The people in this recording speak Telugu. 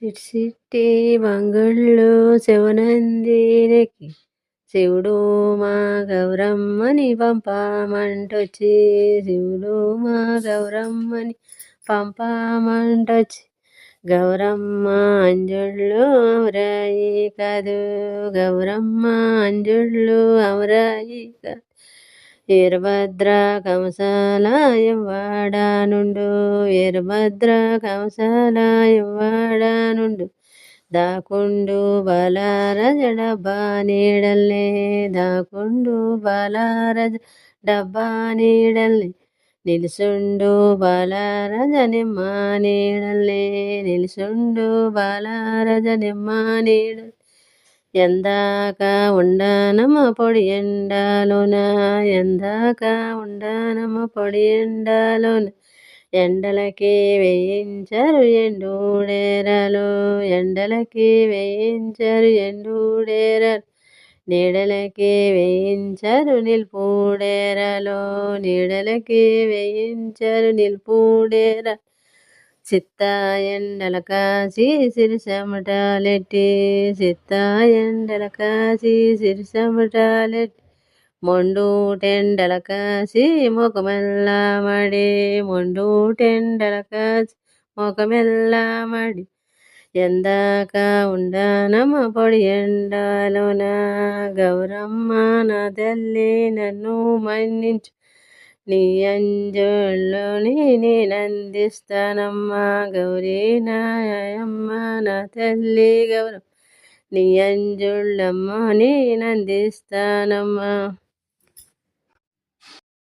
సిట్టి మంగళ్ళు శివనందినికి శివుడు మా గౌరమ్మని పంపమంటొచ్చి శివుడు మా గౌరమ్మని పంపమంటొచ్చి గౌరమ్మ అంజుళ్ళు అమరాయి కాదు గౌరమ్మ అంజుళ్ళు అమరాయి కాదు వీరభద్ర కంసాలయం వాడానుండు వీరభద్ర కంసాలయం వాడానుండు దాకుండు బాలారజ డబ్బా నీడల్ని దాకుండు బాలారజ డబ్బా నీడల్ని నిలుసుండు బాలారజ నిమ్మ నీడల్ని నిలుసుండు బాలారజ నిమ్మ నీడల్ని ఎందాక ఉండనమ్మ పొడి ఎండాలోన ఎందాక ఉండనమ్మ పొడి ఎండాలోన ఎండలకి వేయించరు ఎండూడేరాలు ఎండలకి వేయించరు ఎండూడేరాలు నీడలకి వేయించరు నిల్పూడేరాలు నీడలకి వేయించరు నిల్పూడేరాలు చిత్త ఎండల కాసి సిరిసమటాలెట్టి చిత్త ఎండల కాసి సిరిసమటాలెట్టి మొండూటెండల కాసి ముఖమెల్లా మడి మొండూటెండల కాసి ముఖమెల్లా మడి ఎందాక ఉండనమ్మ పొడి ఎండాలోన గౌరమ్మ నా తల్లి నన్ను మన్నించు నీ అంజుల్లోని నేనందిస్తానమ్మా గౌరీ నాయమ్మ నా తల్లి గౌరమ్మ నీ అంజుళ్ళమ్మ నేనందిస్తానమ్మా.